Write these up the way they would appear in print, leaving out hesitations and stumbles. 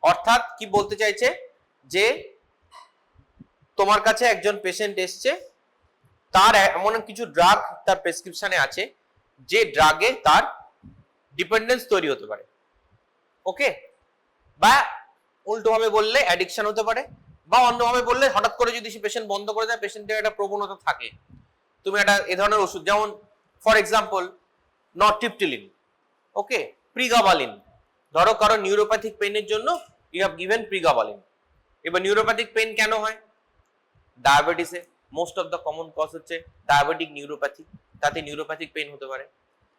অর্থাৎ কি বলতে চাইছে যে তোমার কাছে একজন পেশেন্ট এসছে, তার এমন কিছু ড্রাগ তার প্রেসক্রিপশনে আছে যে ড্রাগে তার ডিপেন্ডেন্স তৈরি হতে পারে, ওকে, বা উল্টোভাবে বললে অ্যাডিকশন হতে পারে, বা অন্যভাবে বললে হঠাৎ করে যদি সে পেশেন্ট বন্ধ করে দেয়, পেশেন্টের একটা প্রবণতা থাকে তুমি একটা এ ধরনের ওষুধ, যেমন for example nortriptyline, okay, pregabalin, ধরো কারো নিউরোপ্যাথিক পেইনের জন্য ইউ হ্যাভ গিভেন প্রিগাবালিন। এবার নিউরোপ্যাথিক পেইন কেন হয়? ডায়াবেটিসে most of the common cause হচ্ছে ডায়াবেটিক নিউরোপ্যাথি, তাতে নিউরোপ্যাথিক পেইন হতে পারে।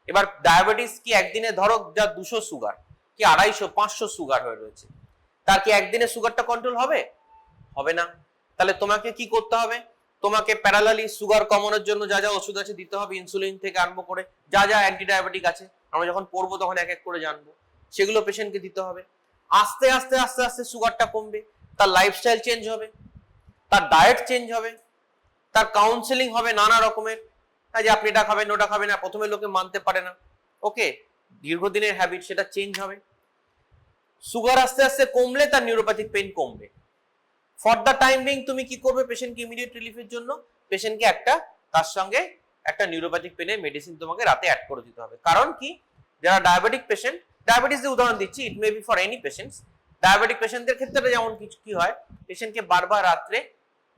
এবার ডায়াবেটিস কি একদিনে ধরো যা 200 সুগার কি 250 500 সুগার হয়ে রয়েছে, তার কি একদিনে সুগারটা কন্ট্রোল হবে? হবে না। তাহলে তোমাকে কি করতে হবে? তোমাকে প্যারালালি সুগার কমানোর জন্য যা যা ওষুধ আছে দিতে হবে, ইনসুলিন থেকে আরম্ভ করে যা যা অ্যান্টি ডায়াবেটিক আছে, আমরা যখন পড়বো তখন এক এক করে জানবো, সেগুলো পেশেন্টকে দিতে হবে। আস্তে আস্তে আস্তে আস্তে সুগারটা কমবে, তার লাইফস্টাইল চেঞ্জ হবে, তার ডায়েট চেঞ্জ হবে, তার কাউন্সেলিং হবে নানা রকমের, যে আপনি এটা খাবেন ওটা খাবেন না, প্রথমে লোকে মানতে পারে না, ওকে, দীর্ঘদিনের হ্যাবিট সেটা চেঞ্জ হবে। সুগার আস্তে আস্তে কমলে তার নিউরোপ্যাথিক পেইন কমবে। ফর দ্য টাইম বিং তুমি কি করবে? পেশেন্টকে ইমিডিয়েট রিলিফের জন্য পেশেন্টকে তার সঙ্গে একটা নিউরোপ্যাথিক পেনের মেডিসিন তোমাকে রাতে অ্যাড করে দিতে হবে। কারণ কি, যারা ডায়াবেটিক পেশেন্ট, ডায়াবেটিসের উদাহরণ দিচ্ছি, it may be for any patients, diabetic পেশেন্টদের ক্ষেত্রে যেমন কিছু কি হয়, পেশেন্টকে বারবার রাত্রে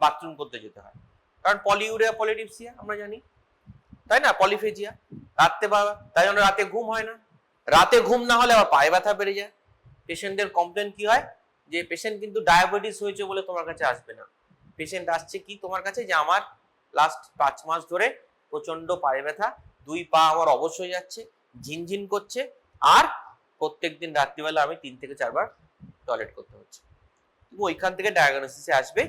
বাথরুম করতে যেতে হয়, কারণ পলিউরিয়া পলিডিপসিয়া আমরা জানি, তাই না, পলিফেজিয়া, রাতে তাই জন্য রাতে ঘুম হয় না, রাতে ঘুম না হলে আবার পায়ে ব্যথা বেড়ে যায়। পেশেন্টদের কমপ্লেন কি হয়, যে পেশেন্ট কিন্তু ডায়াবেটিস হয়েছে বলে তোমার কাছে আসবে না, পেশেন্ট আসছে কি তোমার কাছে, যে আমার লাস্ট 5 মাস ধরে প্রচন্ড পায়ে ব্যথা, 2 পা আমার অবশ হয়ে যাচ্ছে, ঝিনঝিন করছে, আর প্রত্যেকদিন রাত্রিবেলা আমি 3 থেকে 4 বার টয়লেট করতে হচ্ছে। তুমি ওইখান থেকে ডায়াগনোসিসে আসবে,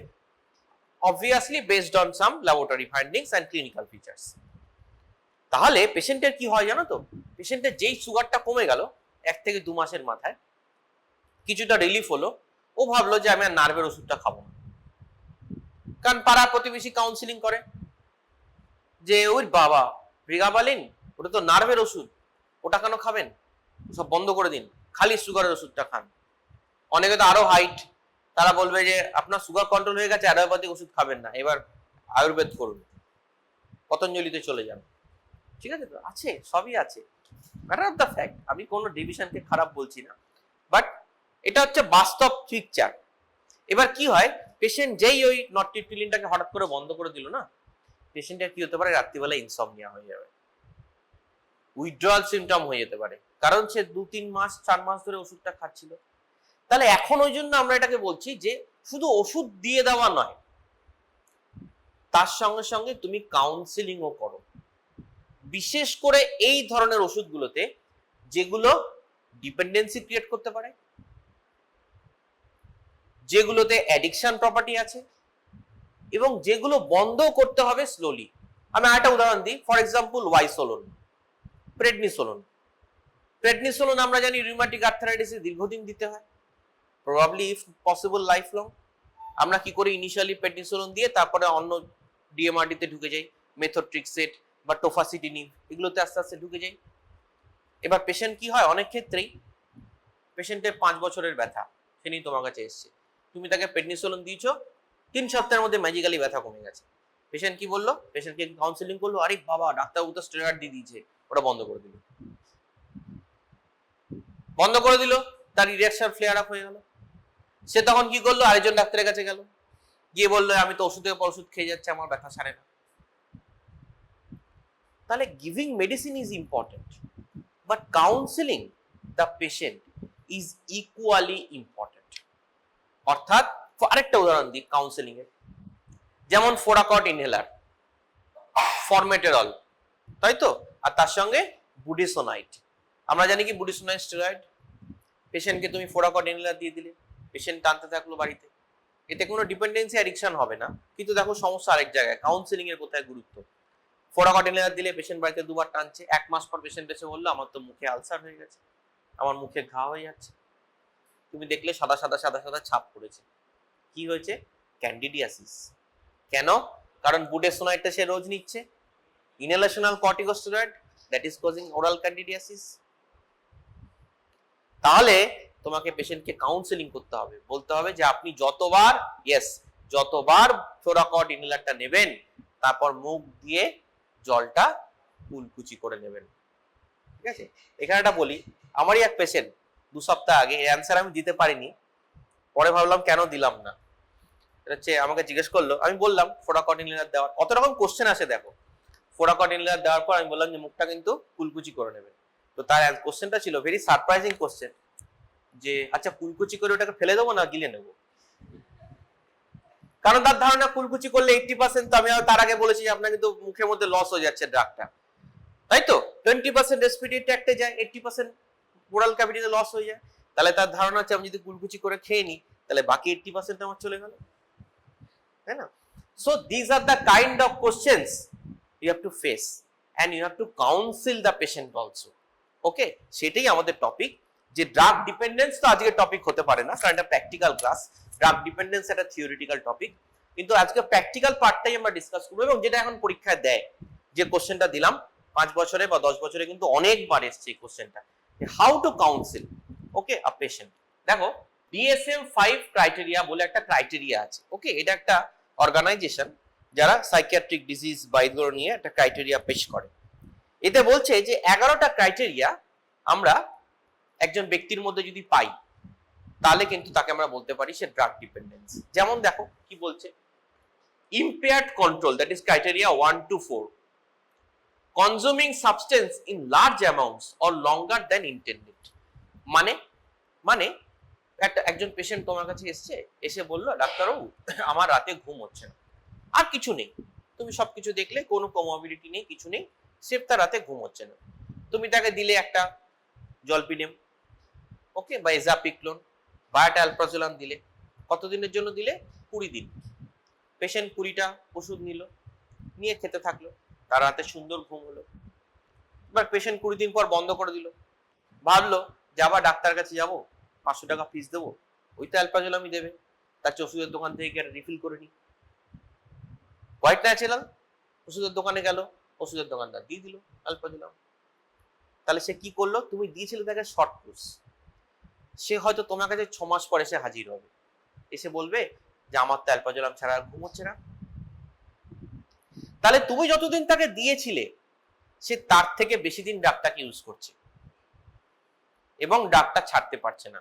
obviously based on some laboratory findings and clinical features। তাহলে পেশেন্টের কি হয় জানো তো, পেশেন্টের যেই সুগারটা কমে গেল 1 থেকে 2 মাসের মাথায়, কিছুটা রিলিফ হলো, ও ভাবলো যে আমি আর নার্ভের ওষুধটা খাবো না, কারণ পাড়া প্রতিবেশী কাউন্সিলিং করে যে ওই বাবা প্রিগাবালিন ওটা তো নার্ভের ওষুধ, ওটা কেন খাবেন, সব বন্ধ করে দিন, খালি সুগারের ওষুধটা খান। অনেকে তো আরো হাইট, তারা বলবে যে আপনার সুগার কন্ট্রোল হয়ে গেছে, অ্যালোপ্যাথিক ওষুধ খাবেন না, এবার আয়ুর্বেদ করুন, পতঞ্জলিতে চলে যান, ঠিক আছে, তো আছে, সবই আছে, ম্যাটার অফ দ্য ফ্যাক্ট, আমি কোনো ডিভিশনকে খারাপ বলছি না, বাট এটা হচ্ছে বাস্তব পিকচার। এবার কি হয়, পেশেন্ট যেই ওই নরট্রিপটিলিনটাকে হঠাৎ করে বন্ধ করে দিল না, পেশেন্টের কি হতে পারে, রাত্রিবেলা ইনসমনিয়া হয়ে যাবে, উইথড্রয়াল সিমটম হয়ে যেতে পারে, কারণ সে 2-3 মাস 4 মাস ধরে ওষুধটা খাচ্ছিল। তাহলে এখন ওই জন্য আমরা এটাকে বলছি যে শুধু ওষুধ দিয়ে দেওয়া নয়, তার সঙ্গে সঙ্গে তুমি কাউন্সিলিংও করো, বিশেষ করে এই ধরনের ওষুধগুলোতে যেগুলো ডিপেন্ডেন্সি ক্রিয়েট করতে পারে, যেগুলোতে অ্যাডিকশন প্রপার্টি আছে, এবং যেগুলো বন্ধ করতে হবে স্লোলি। আমি একটা উদাহরণ দিই, ফর এক্সাম্পল ওয়াইসোলন, প্রেডনিসোলন। প্রেডনিসোলন আমরা জানি রিউমাটিক আর্থারাইটিসে দীর্ঘদিন দিতে হয়, probably if possible life long. আমরা কি করি, ইনিশিয়ালি প্রেডনিসোলন দিয়ে তারপরে অন্য ডিএমআরডি তে ঢুকে যাই, মেথোট্রিক্সেট বা টোফাসিটিনিভ, এগুলোতে আস্তে আস্তে ঢুকে যাই। এবার পেশেন্ট কি হয়, অনেক ক্ষেত্রেই পেশেন্টের 5 বছরের ব্যথা, সে নিয়ে তোমার কাছে এসছে, তুমি তাকে প্রেডনিসোলন দিয়েছো, 3 সপ্তাহের মধ্যে ম্যাজিক্যালি ব্যথা কমে গেছে। পেশেন্ট কি বললো, পেশেন্টকে কাউন্সিলিং করলো, আরে বাবা ডাক্তারবাবু তো স্টেরয়েড দিয়ে দিয়েছে, ওটা বন্ধ করে দিল, তার রিঅ্যাকশন ফ্লেয়ার আপ হয়ে গেল। সে তখন কি করলো, আরেকজন ডাক্তারের কাছে গেল, গিয়ে বললো আমি তো ওষুধের পর ওষুধ খেয়ে যাচ্ছে, আমার ব্যথা সারে না। তাহলে giving medicine is important, but counselling the patient is equally important. অর্থাৎ আরেকটা উদাহরণ দিই কাউন্সিলিং এর, যেমন ফোরাকট ইনহেলার, ফরমেটেরল, তাই তো, আর তার সঙ্গে বুডিসোনাইট। আমরা জানি কি বুডিসোনাইট স্টেরয়েড, পেশেন্টকে তুমি ফোরাকট ইনহেলার দিয়ে দিলে, পেশেন্ট টানতে থাকলো বাড়িতে, এতে কোনো ডিপেন্ডেন্সি অ্যাডিকশন হবে না, কিন্তু দেখো সমস্যা আরেক জায়গায়, কাউন্সিলিং এর কোথায় গুরুত্ব। ফোরাকট ইনহেলার দিলে পেশেন্ট বাড়িতে 2 বার টানছে, 1 মাস পর পেশেন্ট এসে বললো আমার তো মুখে আলসার হয়ে গেছে, আমার মুখে ঘা হয়ে যাচ্ছে, তুমি দেখলে সাদা সাদা সাদা সাদা ছাপ পড়েছে, কি হয়েছে, ক্যান্ডিডিয়াসিস। কেন? কারণ বুডেসোনাইটটা সে রোজ নিচ্ছে, inhalational corticosteroid, that is causing oral candidiasis. তাহলে তোমাকে পেশেন্টকে কাউন্সেলিং করতে হবে, বলতে হবে যে আপনি যতবার ফ্লোরাকড ইনহেলারটা নেবেন তারপর মুখ দিয়ে জলটা কুলকুচি করে নেবেন। ঠিক আছে, এখানে একটা বলি, আমারই এক পেশেন্ট 2 সপ্তাহ আগে, এর অ্যান্সার আমি দিতে পারিনি, পরে ভাবলাম কেন দিলাম না, এটা হচ্ছে আমাকে জিজ্ঞেস করলো, আমি বললাম ফ্লোরাকড ইনহেলার দেওয়ার কত রকম কোশ্চেন আসে দেখো, ফ্লোরাকড ইনহেলার দেওয়ার পর আমি বললাম যে মুখটা কিন্তু কুলকুচি করে নেবেন। তো তার কোশ্চেনটা ছিল ভেরি সারপ্রাইজিং কোশ্চেন, যে আচ্ছা কুলকুচি করে ওটাকে ফেলে দেবো না গিলে নেবো? কারণ তার ধারণা কুলকুচি করলে 80%, তো আমি তার আগে বলেছি যে আপনার কিন্তু মুখের মধ্যে লস হয়ে যাচ্ছে ড্রাগটা, তাই তো 20% রেসপিরেটরি ট্র্যাক্টে যায়, 80% ওরাল ক্যাভিটিতে লস হয়ে যায়, তাহলে তার ধারণা হচ্ছে আমি যদি কুলকুচি করে খেয়ে নিই তাহলে বাকি 80% আমার চলে গেল, তাই না? So this are the kind of questions you have to face and you have to counsel the patient also. Okay, সেটাই আমাদের টপিক, যে ড্রাগ ডিপেন্ডেন্স তো আজকে টপিক হতে পারে না, কারণ এটা প্র্যাকটিক্যাল ক্লাস, ড্রাগ ডিপেন্ডেন্স একটা থিওরিটিক্যাল টপিক, কিন্তু আজকে প্র্যাকটিক্যাল পার্টটাই আমরা ডিসকাস করবো, এবং যেটা এখন পরীক্ষায় দেয়, যে কোশ্চেনটা দিলাম 5 বছরে বা 10 বছরে কিন্তু অনেকবার এসছে এই কোশ্চেনটা, how to council okay a patient. দেখো DSM-5 ক্রাইটেরিয়া বলে একটা ক্রাইটেরিয়া আছে, ওকে, এটা একটা অর্গানাইজেশন যারা সাইকিয়াট্রিক ডিজিজ বা এগুলো নিয়ে একটা ক্রাইটেরিয়া পেশ করে। এতে বলছে যে 11টা ক্রাইটেরিয়া আমরা একজন ব্যক্তির মধ্যে যদি পাই তাহলে কিন্তু তাকে আমরা বলতে পারি সে ড্রাগ ডিপেন্ডেন্স। যেমন দেখো কি বলছে, impaired control, that is criteria 1 to 4, consuming substance in large amounts or longer than intended, মানে একজন পেশেন্ট তোমার কাছে এসে বললো ডাক্তারবাবু আমার রাতে ঘুম হচ্ছে না, আর কিছু নেই, তুমি সবকিছু দেখলে কোনো কোমরবিলিটি নেই, কিছু নেই, সির্ফ তার রাতে ঘুম হচ্ছে না, তুমি তাকে দিলে একটা জলপিনেম, ওকে, বা এজাপিক্লোন বা একটা অ্যালপ্রাজোলাম দিলে, কতদিনের জন্য দিলে? 20 দিন। পেশেন্ট 20টা ওষুধ নিয়ে খেতে থাকলো, তার রাতে সুন্দর ঘুম হলো। এবার পেশেন্ট 20 দিন পর বন্ধ করে দিল, ভাবলো যে আবার ডাক্তার কাছে যাবো, 500 টাকা ফিস দেবো, ওই তো অ্যালপ্রাজোলামই দেবে, তার ওষুধের দোকান থেকে রিফিল করে নি। হোয়াইট ন্যাচারাল ওষুধের দোকানে গেল, ওষুধের দোকানদার দিয়ে দিল অ্যালপ্রাজোলাম। তাহলে সে কি করলো? তুমি দিয়েছিলে তাকে শর্ট কোর্স, সে হয়তো তোমার কাছে 6 মাস পরে সে হাজির হবে, এসে বলবে যে আমার তো অ্যালপ্রাজোলাম ছাড়া আর ঘুম হচ্ছে না। তাহলে তুমি যতদিন তাকে দিয়েছিলে সে তার থেকে বেশি দিন ডাক্তারকে ইউজ করছে এবং ডাক্তার ছাড়তে পারছে না।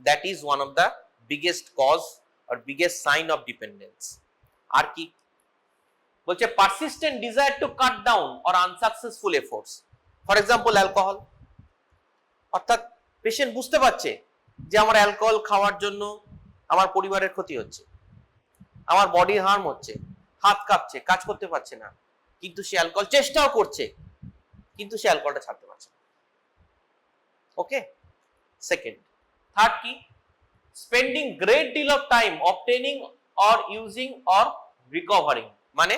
That is one of the biggest cause আর বিগেস্ট সাইন অফ ডিপেন্ডেন্স। আর কি বলছে? Persistent desire to cut down or unsuccessful efforts, for example alcohol. অর্থাৎ পেশেন্ট বুঝতে পারছে যে আমার অ্যালকোহল খাওয়ার জন্য আমার পরিবারের ক্ষতি হচ্ছে, আমার বডি হার্ম হচ্ছে, হাত কাঁপছে, কাজ করতে পারছে না, কিন্তু সে অ্যালকোহল চেষ্টাও করছে, কিন্তু সে অ্যালকোহলটা ছাড়তে পারছে না। Okay, second. থার্ড কি? Spending great deal of time obtaining or using or recovering. মানে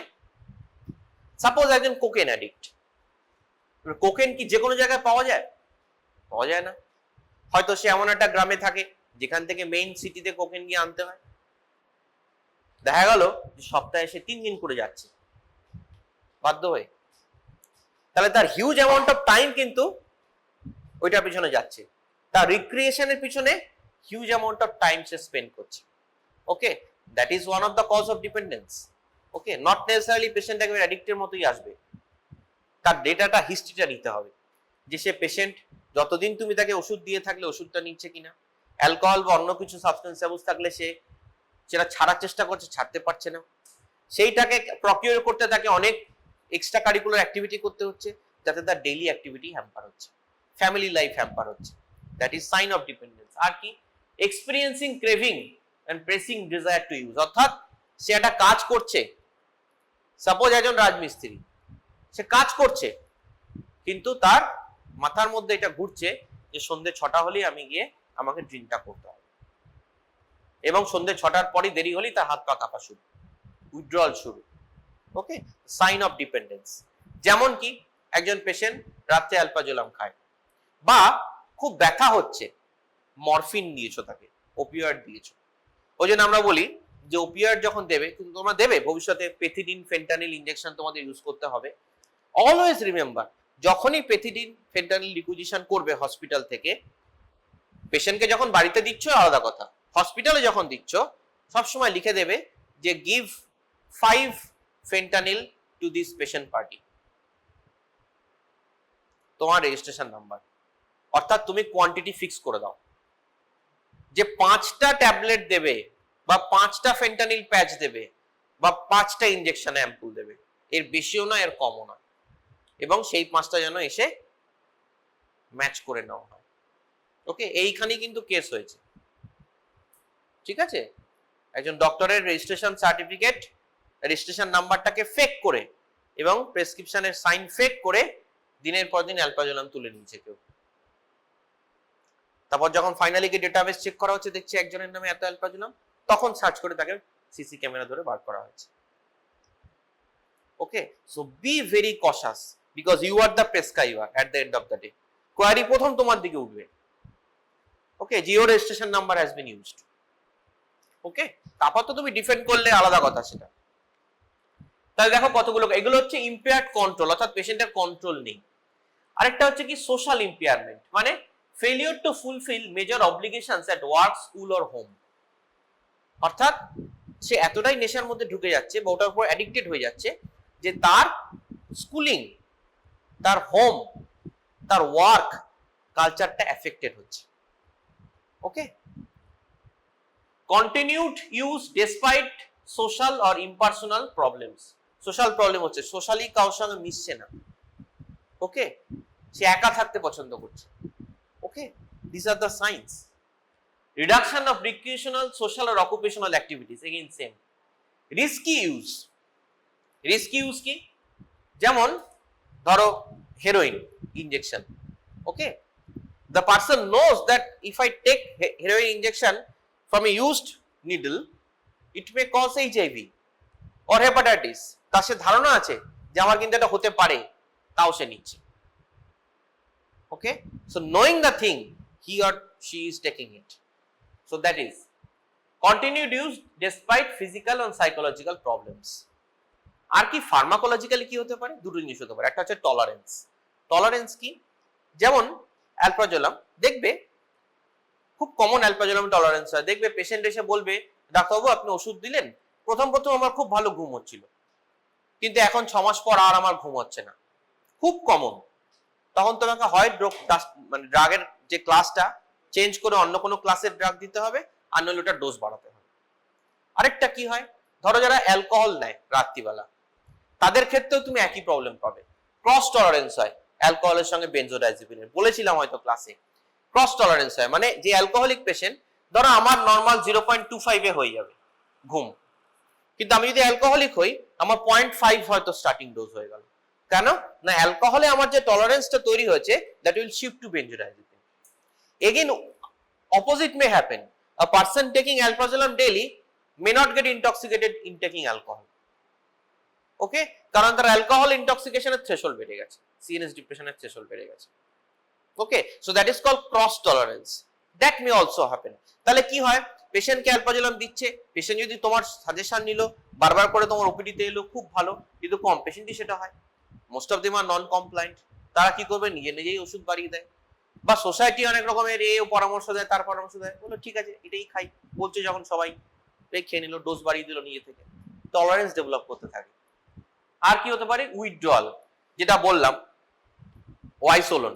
সাপোজ একজন কোকেন অ্যাডিক্ট, কোকেন কি যে কোনো জায়গায় পাওয়া যায়? পাওয়া যায় না। হয়তো সে এমন একটা গ্রামে থাকে যেখান থেকে মেইন সিটিতে কোকেন গিয়ে আনতে হয়। দেখা গেল যে সপ্তাহে সে 3 দিন করে যাচ্ছে বাধ্য হয়ে, তাহলে তার হিউজ অ্যামাউন্ট অফ টাইম কিন্তু ওইটার পিছনে যাচ্ছে, তার রিক্রিয়েশনের পিছনে হিউজ অ্যামাউন্ট অফ টাইম সে স্পেন্ড করছে। Okay, that is one of the cause of dependence. Okay, not necessarily patient একবার অ্যাডিক্টের মতোই আসবে, তার ডেটাটা হিস্ট্রিটা নিতে হবে যে সে পেশেন্ট যতদিন তুমি তাকে ওষুধ দিয়ে থাকলে ওষুধটা নিচ্ছে কিনা, অ্যালকোহল বা অন্য কিছু সাবস্টেন্স অ্যাবিউজ থাকলে সেটা ছাড়ার চেষ্টা করছে, ছাড়তে পারছে না, সেইটাকে প্রকিউর করতে তাকে অনেক এক্সট্রা কারিকুলার অ্যাক্টিভিটি করতে হচ্ছে, যাতে তার ডেইলি অ্যাক্টিভিটি হ্যাম্পার হচ্ছে, ফ্যামিলি লাইফ হ্যাম্পার হচ্ছে। That is sign of dependence. আর কি? Experiencing craving and pressing desire to use. অর্থাৎ সে একটা কাজ করছে, সাপোজ একজন রাজমিস্ত্রি, সে কাজ করছে কিন্তু তার মাথার মধ্যে এটা ঘুরছে যে সন্ধ্যে 6টা হলেই আমি গিয়ে আমাকে ড্রিঙ্কটা করতে হবে, এবং সন্ধ্যে 6টার পরই দেরি হলেই তার হাত পা কাঁপা শুরু, উইথড্রয়াল শুরু। ওকে, সাইন অফ ডিপেন্ডেন্স। যেমন কি একজন পেশেন্ট রাতে অ্যালপ্রাজোলাম খায়, বা খুব ব্যথা হচ্ছে, মরফিন দিয়েছো তাকে, ওপিওয়েড দিয়েছো। ওই জন্য আমরা বলি যে ওপিওয়েড যখন দেবে, কিন্তু তোমরা দেবে ভবিষ্যতে পেথিডিন ফেন্টানিল ইনজেকশন তোমাদের ইউজ করতে হবে। অলওয়েজ রিমেম্বার, যখনই পেথিডিন ফেন্টানিল রিকুইজিশন করবে হসপিটাল থেকে, পেশেন্টকে যখন বাড়িতে দিচ্ছ আলাদা কথা, হসপিটালে যখন দিচ্ছ সবসময় লিখে দেবে যে give 5 fentanyl to this patient party, তোমার রেজিস্ট্রেশন নাম্বার। অর্থাৎ তুমি কোয়ান্টিটি ফিক্স করে দাও যে 5টা ট্যাবলেট দেবে বা 5টা ফেন্টানিল প্যাচ দেবে বা 5টা ইনজেকশন অ্যাম্পুল দেবে, এর বেশিও না এর কমও না, এবং সেই 5টা যেন এসে ম্যাচ করে নেওয়া হয়। ওকে, এইখানেই কিন্তু কেস হয়েছে। ঠিক আছে, একজন ডক্টরের রেজিস্ট্রেশন সার্টিফিকেট, রেজিস্ট্রেশন নাম্বারটাকে ফেক করে এবং প্রেসক্রিপশনের সাইন ফেক করে দিনের পর দিন অ্যালপ্রাজোলাম তুলে নিয়েছে কেউ। তারপর যখন ফাইনালি কি ডেটাবেস চেক করা হচ্ছে, দেখছি একজনের নামে এত অ্যালপ্রাজোলাম, তখন সার্চ করে তাকে সিসি ক্যামেরা ধরে বার করা হয়েছে। Okay, so be very cautious because you are the prescriber at the end of the day. Query প্রথম তোমার দিকে উঠবে। ওকে, জিও registration number has been used. Okay, তারপর তো তুমি ডিফেন্ড করলে আলাদা কথা সেটা। তাহলে দেখো কতগুলো, এগুলো হচ্ছে ইম্পেয়ার্ড কন্ট্রোল, অর্থাৎ পেশেন্টের কন্ট্রোল নেই। আরেকটা হচ্ছে কি সোশ্যাল ইম্পেয়ারমেন্ট, মানে failure two fulfil major obligations at work, school or home. অর্থাৎ সে এতটাই নেশার মধ্যে ঢুকে যাচ্ছে বা ওটার উপর অ্যাডিক্টেড হয়ে যাচ্ছে যে তার স্কুলিং, তার হোম, তার ওয়ার্ক কালচারটা এফেক্টেড হচ্ছে। Okay, continued use despite social or impersonal problems. Social problem হচ্ছে সোশ্যালি কারোর সঙ্গে মিশছে না। ওকে, সে একা থাকতে পছন্দ করছে। Okay, this are the signs. Reduction of recreational, social আর occupational activities, again same. Risky use, risky use কি? যেমন ধরো heroin injection. Okay, the person knows that if I take heroin injection from a used needle, it may cause HIV or hepatitis. তার সে ধারণা আছে যে আমার কিন্তু এটা হতে পারে, তাও সে নিচ্ছে। ওকে, so knowing the thing, he or she is taking it. So that is continued use despite physical and psychological problems. আর কি ফার্মাকোলজিক্যালি কি হতে পারে? দুটো জিনিস হতে পারে। একটা হচ্ছে টলারেন্স। টলারেন্স কি? যেমন অ্যালপ্রাজোলাম, দেখবে খুব কমন অ্যালপ্রাজোলাম টলারেন্স হয়। দেখবে পেশেন্ট এসে বলবে ডাক্তারবাবু আপনি ওষুধ দিলেন, প্রথম আমার খুব ভালো ঘুম হচ্ছিল, কিন্তু এখন 6 মাস পর আর আমার ঘুম হচ্ছে না। খুব কমন। তখন তোমাকে হয় মানে ড্রাগের যে ক্লাসটা চেঞ্জ করে অন্য কোনো ক্লাসের ড্রাগ দিতে হবে, আর নইলে ওটা ডোজ বাড়াতে হবে। আরেকটা কি হয়, ধরো যারা অ্যালকোহল নেয় রাত্রিবেলা, তাদের ক্ষেত্রেও তুমি একই প্রবলেম পাবে। ক্রস টলারেন্স হয় অ্যালকোহলের সঙ্গে বেনজোডাইজিপিনের, বলেছিলাম হয়তো ক্লাসে। ক্রস টলারেন্স হয় মানে যে অ্যালকোহলিক পেশেন্ট, ধরো আমার নর্মাল 0.25 এ হয়ে যাবে ঘুম, কিন্তু আমি যদি অ্যালকোহলিক হই আমার 0.5 হয়তো স্টার্টিং ডোজ হয়ে গেল। কেন না, অ্যালকোহলে আমার যে টলারেন্সটা তৈরি হয়েছে that will shift to benzodiazepine. Again opposite may happen, a person taking alprazolam daily may not get intoxicated in taking alcohol. Okay, কারণ তার অ্যালকোহল ইনটক্সিকেশনের থ্রেশহোল্ড বেড়ে গেছে, সিএনএস ডিপ্রেশনের থ্রেশহোল্ড বেড়ে গেছে। Okay, so that is called cross tolerance, that may also happen. তাহলে কি হয়, পেশেন্টকে অ্যালপ্রাজোলাম দিচ্ছে, পেশেন্ট যদি তোমার সাজেশন নিল, বারবার করে তোমার ওপিডিতে এলো, খুব ভালো, কিন্তু কম পেশেন্টই সেটা হয়। Most of them are non compliant. তারা কি করবে, নিজেই ওষুধ বাড়িয়ে দেয়, বা সোসাইটি অনেক রকমের পরামর্শ দেয়, তার পরামর্শ দেয়, বলো ঠিক আছে এটাই খাই বলছে, যখন সবাই খেয়ে নিল, ডোজ বাড়িয়ে দিল নিজে থেকে, টলারেন্স ডেভেলপ করতে থাকে। আর কি হতে পারে, উইথড্রয়াল, যেটা বললাম ওয়াইসোলন।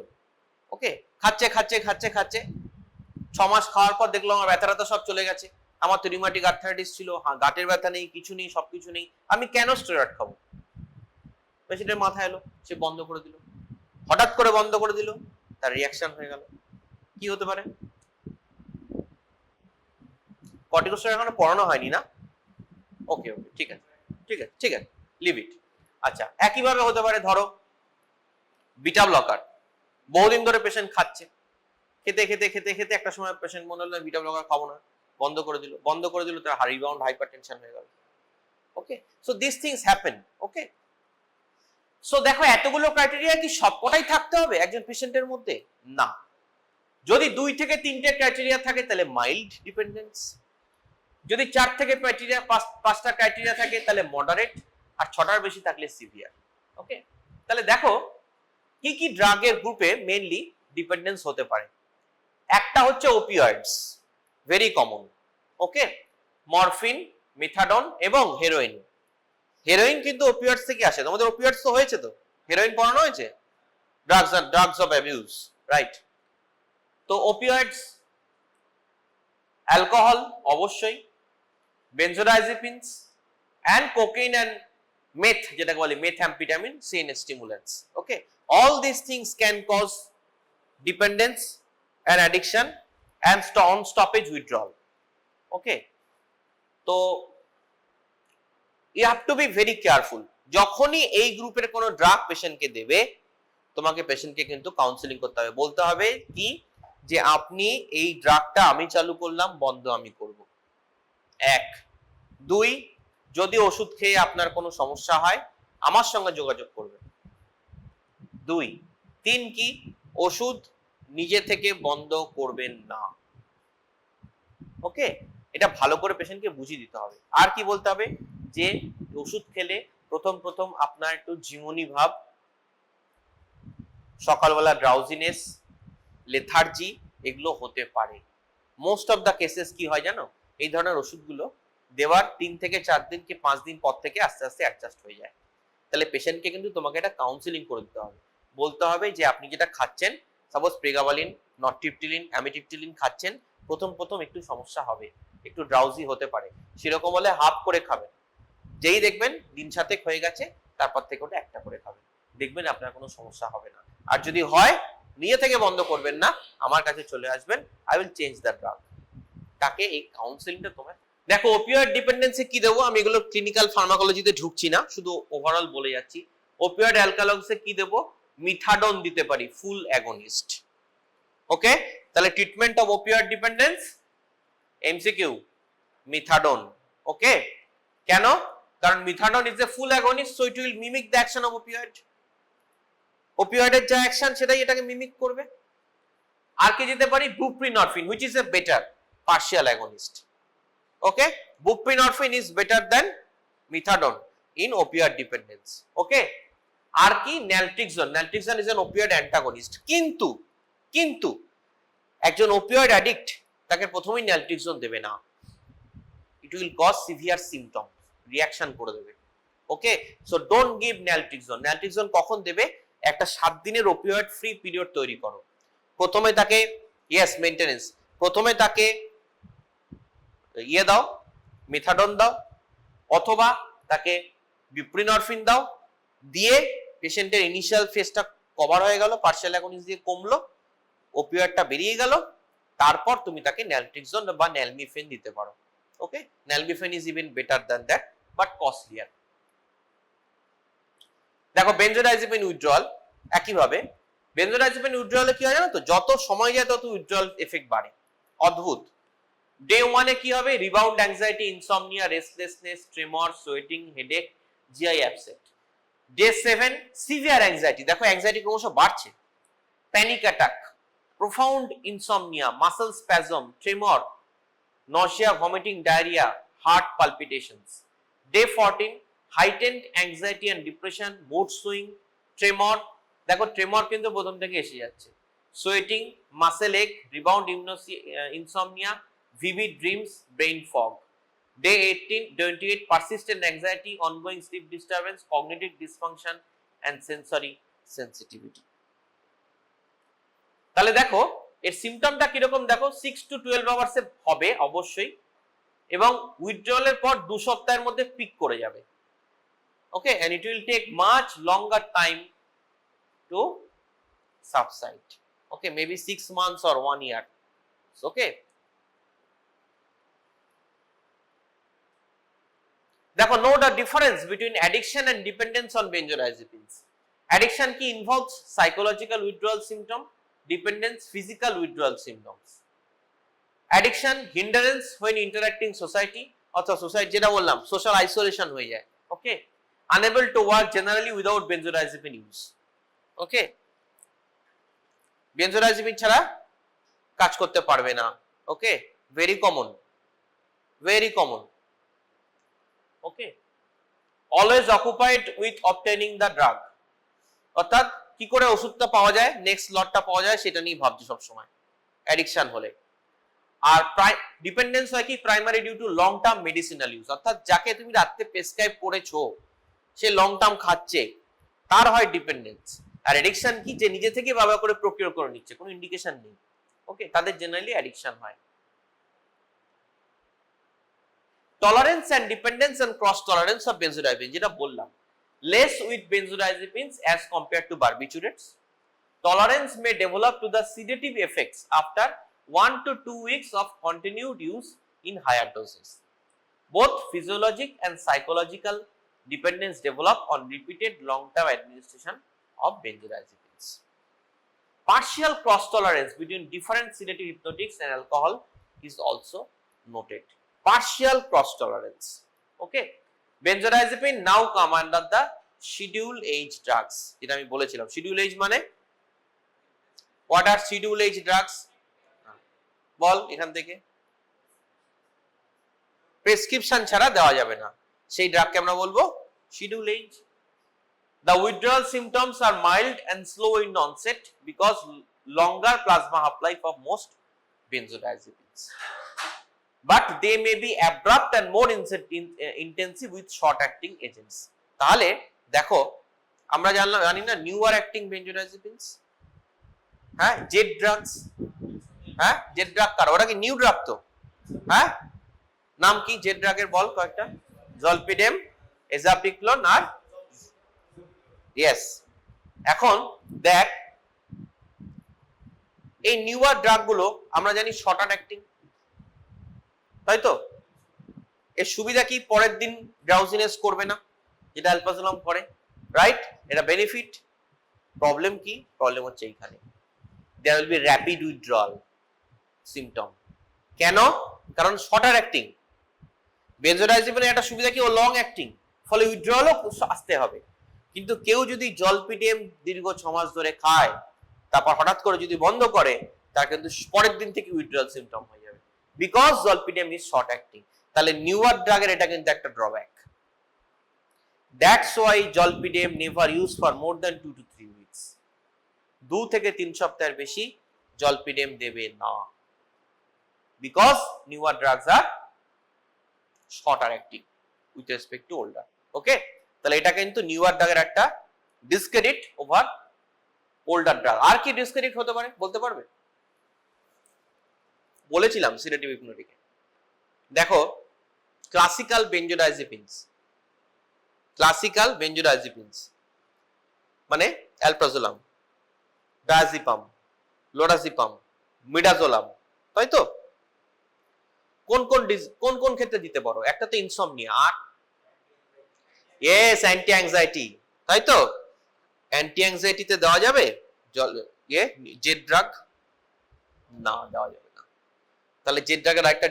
ওকে, খাচ্ছে খাচ্ছে খাচ্ছে খাচ্ছে, 6 মাস খাওয়ার পর দেখলাম আমার ব্যথা সব চলে গেছে, আমার তো রিউমাটিক আর্থ্রাইটিস ছিল, গাঁটের ব্যথা নেই, কিছু নেই, সবকিছু নেই, আমি কেন স্টেরয়েড খাবো? পেশেন্টের মাথা এলো, সে বন্ধ করে দিল, হঠাৎ করে বন্ধ করে দিল, তার রিয়াকশন হয়ে গেল। কি হতে পারে? কর্টিকোস্টেরয়েড এখনো পড়ানো হয়নি না? ওকে ওকে, ঠিক আছে ঠিক আছে ঠিক আছে, লিভ ইট। আচ্ছা, একইভাবে হতে পারে, ধরো বিটা ব্লকার, বহুদিন ধরে পেশেন্ট খাচ্ছে, খেতে খেতে খেতে খেতে একটা সময় পেশেন্ট মনে হলো বিটা ব্লকার খাবো না, বন্ধ করে দিল, তার রিবাউন্ড হাইপারটেনশন হয়ে গেল। Okay, so this things happen. Okay, so দেখো এতগুলো ক্রাইটেরিয়া কি সবকটাই থাকতে হবে একজন পেশেন্টের মধ্যে? না, যদি 2 থেকে 3টে ক্রাইটেরিয়া থাকে তাহলে মাইল্ড ডিপেন্ডেন্স, যদি 4 থেকে 5টা ক্রাইটেরিয়া থাকে তাহলে মডারেট, আর 6টার বেশি থাকলে সিভিয়ার। ওকে, তাহলে দেখো কি কি ড্রাগের গ্রুপে মেইনলি ডিপেন্ডেন্স হতে পারে। একটা হচ্ছে ওপিওয়েডস, ভেরি কমন। ওকে, মরফিন, মিথাডন এবং হেরোইন। হেরোইন কিন্তু ওপিওয়েডস থেকে আসে। তোমাদের ওপিওয়েডস তো হয়েছে, তো হেরোইন পড়ানো হয়েছে, ড্রাগস অফ অ্যাবিউজ, রাইট? তো ওপিওয়েডস, অ্যালকোহল অবশ্যই, বেনজোডাইজিপিনস and cocaine and meth, যেটাকে বলে methamphetamine, CNS stimulants. Okay, all these things can cause dependence and addiction and on stoppage withdrawal. Okay, তো you have to be very careful. যখনই এই গ্রুপের কোনো drug পেশেন্টকে দেবে, তোমাকে পেশেন্টকে কিন্তু কাউন্সেলিং করতে হবে, বলতে হবে কি যে আপনি এই ড্রাগটা আমি চালু করলাম, বন্ধ আমি করব। 1, 2, যদি ওষুধ খেয়ে আপনার কোনো সমস্যা হয় আমার সঙ্গে যোগাযোগ করবেন। 2, 3 কি ওষুধ নিজে থেকে বন্ধ করবেন না। ওকে, এটা ভালো করে পেশেন্টকে বুঝিয়ে দিতে হবে। আর কি বলতে হবে যে ওষুধ খেলে প্রথম আপনার একটু ঝিমুনি ভাব, সকালবেলা ড্রাউজিনেস, লেথার্জি এগুলো হতে পারে। মোস্ট অফ দ্য কেসেস কি হয় জানো, এই ধরনের ওষুধগুলো দেওয়ার 3 থেকে 4 দিন কি 5 দিন পর থেকে আস্তে আস্তে অ্যাডজাস্ট হয়ে যায়। তাহলে পেশেন্টকে কিন্তু তোমাকে এটা কাউন্সেলিং করে দিতে হবে, বলতে হবে যে আপনি যেটা খাচ্ছেন, সাপোজ প্রেগাবালিন, নরট্রিপটিলিন, অ্যামিট্রিপটিলিন খাচ্ছেন, প্রথম একটু সমস্যা হবে, একটু ড্রাউজি হতে পারে, সেরকম হলে হাফ করে খাবেন। যেই দেখবেন দিন 7 হয়ে গেছে, তারপর থেকে ওটা একটা করে খাবেন, দেখবেন আপনার কোনো সমস্যা হবে না। আর যদি হয় নিজে থেকে বন্ধ করবেন না, আমার কাছে চলে আসবেন, I will change the drug. তাকে এই কাউন্সেলিংটা তোমার দেখো। ওপিওয়েড ডিপেন্ডেন্সি কি দেবো আমি, এগুলো ক্লিনিক্যাল ফার্মাকোলজিতে ঢুকছি না, শুধু ওভারঅল বলে যাচ্ছি। ওপিওয়েড অ্যালকালয়েডসে কি দেবো, মিথাডন দিতে পারি, ফুল অ্যাগনিস্ট। ওকে, তাহলে treatment of opioid dependence, MCQ, methadone. Okay, কেন? কারণ methadone is a full agonist, so it will mimic the action of opioid. ওপিওয়েডের যা অ্যাকশন সেটাই এটাকে মিমিক করবে। আর কি দিতে পারি, buprenorphine, which is a better partial agonist. Okay, buprenorphine is better than methadone in opioid dependence. Okay, আর কি, naltrexone. Naltrexone is an opioid antagonist. কিন্তু একজন opioid addict তাকে প্রথমেই naltrexone দেবে না, it will cause severe symptoms, reaction করে দেবে। Okay, so don't give naltrexone. Naltrexone কখন দেবে, একটা 7 দিনের opioid free period তৈরি করো। প্রথমে তাকে মেইনটেনেন্স, প্রথমে তাকে দাও, মিথাডন দাও, অথবা তাকে বুপ্রিনরফিন দাও, দিয়ে পেশেন্টের ইনিশিয়াল ফেজটা কভার হয়ে গেল, পার্শিয়াল অ্যাগনিস্ট দিয়ে কমলো, ওপিওয়েডটা বেরিয়ে গেল, তারপর তুমি তাকে ন্যালট্রিক্সন বা ন্যালমিফেন দিতে পারো। Okay, nalmefene is even better than that, but costlier. দেখো বেনজোডাইজিপিন উইথড্রয়াল, একইভাবে বেনজোডাইজিপিন উইথড্রয়ালে কি হয় জানো তো, যত সময় যায় তত উইথড্রয়াল এফেক্ট বাড়ে, অদ্ভুত। ডে 1 এ কি হবে, rebound anxiety, insomnia, restlessness, tremor, sweating, headache, GI absent. Day 7 severe anxiety, দেখো অ্যাংজাইটি ক্রমশ বাড়ছে, panic attack, profound insomnia, muscle spasm, tremor, nausea, vomiting, diarrhoea, heart palpitations. Day 14 heightened anxiety and depression, mood swing, tremor, দেখো tremor কিন্তু প্রথম থেকে এসে যাচ্ছে, sweating, muscle ache, rebound insomnia, vivid dreams, brain fog. Day 28 persistent anxiety, ongoing sleep disturbance, cognitive dysfunction and sensory sensitivity. তাহলে দেখো এর সিম্পটমটা কিরকম, দেখো 6 to 12 আওয়ার্স এ হবে অবশ্যই, এবং উইথড্রয়ালের পর 2 সপ্তাহের মধ্যে পিক করে যাবে। ওকে, and it will take much longer time to subside. Okay, maybe 6 months or 1 year. Okay, দেখো know the difference between addiction and dependence on benzodiazepines. Addiction কি involves psychological withdrawal symptom, dependence physical withdrawal symptoms. Addiction hindrance when interacting society, অর্থাৎ society যেটা বললাম social isolation হয়ে যায়। Okay, unable to work generally without benzodiazepine use. Okay, benzodiazepine ছাড়া কাজ করতে পারবে না। Okay, very common, very common. Okay, always occupied with obtaining the drug, অর্থাৎ কি করে ওষুধটা পাওয়া যায়, নেক্সট লটটা পাওয়া যায় সেটা নিয়ে ভাবছি সব সময়। অ্যাডিকশন হলে। আর ডিপেন্ডেন্স হয় কি primary due to long term medicinal use, অর্থাৎ যাকে তুমি রাতে প্রেসক্রাইব করেছো সে লং টার্ম খাচ্ছে, তার হয় ডিপেন্ডেন্স। আর অ্যাডিকশন কি, যে নিজে থেকে ব্যবহার করে প্রকিউর করে নিচ্ছে, কোনো ইন্ডিকেশন নেই, ওকে, তাদের জেনারেলি অ্যাডিকশন হয়। Tolerance and dependence and cross tolerance of benzodiazepine, যেটা বললাম, less with benzodiazepines as compared to barbiturates. Tolerance may develop to the sedative effects after 1 to 2 weeks of continued use in higher doses. Both physiologic and psychological dependence develop on repeated long-term administration of benzodiazepines. Partial cross tolerance between different sedative hypnotics and alcohol is also noted. Partial cross tolerance, okay. Benzodiazepine now come under the schedule H drugs, যেটা আমি বলেছিলাম। schedule H মানে what are schedule H drugs? বল এখান থেকে। Prescription ছাড়া দেওয়া যাবে না, সেই ড্রাগকে আমরা বলবো schedule H. The withdrawal symptoms are mild and slow in onset because longer plasma half-life of most benzodiazepines. But they may be abrupt and more intensive with short-acting agents. তাহলে দেখো, আমরা জানি না নিউয়ার অ্যাক্টিং বেনজোডাইজিপিনস, হ্যাঁ, Z drugs, হ্যাঁ, Z drug কার, ওটা কি new drug তো, হ্যাঁ, নাম কি জেড ড্রাগের বল কয়েকটা? জলপিডেম, এজাপিক্লোন আর ইয়েস। এখন দেখ, এই নিউয়ার ড্রাগ গুলো আমরা জানি শর্ট অ্যাক্টিং, তাই তো? এর সুবিধা কি, পরের দিন ড্রাউজিনেস করবে না, যেটা অ্যালপাজোলাম করে, রাইট? এটা বেনিফিট। প্রবলেম কি? প্রবলেম হচ্ছে এইখানে, there will be rapid withdrawal symptom. কেন? কারণ শর্টার অ্যাক্টিং। বেনজোডাইজিপিনের একটা সুবিধা কি, ও লং অ্যাক্টিং, ফলে উইথড্রয়ালও আসতে হবে। কিন্তু কেউ যদি জলপিডেম দীর্ঘ 6 মাস ধরে খায়, তারপর হঠাৎ করে যদি বন্ধ করে, তার কিন্তু পরের দিন থেকে উইথড্রয়াল সিম্পটম হয়ে যাবে, because zolpidem is short acting. তাহলে নিউয়ার ড্রাগের এটা কিন্তু একটা drawback. That's why zolpidem never use for more than 2 to 3 weeks. 2 থেকে 3 সপ্তাহের বেশি জলপিডেম দেবে না, because newer drugs are shorter acting with respect to older, okay. তাহলে এটা কিন্তু নিউয়ার ড্রাগের একটা ডিসক্রেডিট ওভার ওল্ডার ড্রাগ। আর কি ডিসক্রেডিট হতে পারে বলতে পারবে? বলেছিলাম সিডেটিভ হিপনোটিকে, দেখো, ক্লাসিক্যাল বেনজোডাইজিপিনস, ক্লাসিক্যাল বেনজোডাইজিপিনস মানে অ্যালপ্রাজোলাম, ডায়াজিপাম, লোরাজিপাম, মিডাজোলাম, তাই তো? কোন কোন ক্ষেত্রে দিতে পারো? একটা তো ইনসমনিয়া, আর ইয়েস অ্যান্টি অ্যাংজাইটি, তাই তো? অ্যান্টি অ্যাংজাইটিতে দেওয়া যাবে জেড ড্রাগ? না, দেওয়া যাবে না। তাহলে জেড ড্রাগের একটা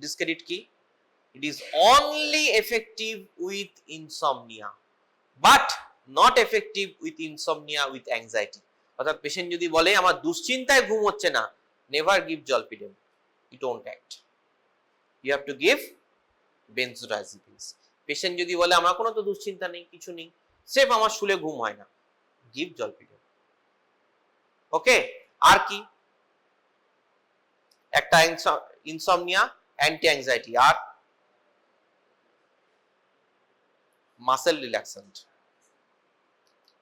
ডিসক্রেডিট কি? It is only effective with insomnia but not effective with insomnia with anxiety. অর্থাৎ পেশেন্ট যদি বলে আমার দুশ্চিন্তায় ঘুম হচ্ছে না, never give zolpidem, it won't act, you have to give benzodiazepines. Patient যদি বলে আমার কোনো তো দুশ্চিন্তা নেই, কিছু নেই, সেফ, আমার শুলে ঘুম হয় না, গিভ জলপিডেম, ওকে। আর কি? একটা ইনসমনিয়া, অ্যান্টি অ্যাংজাইটি, আর মাসেল রিল্যাক্সেন্ট,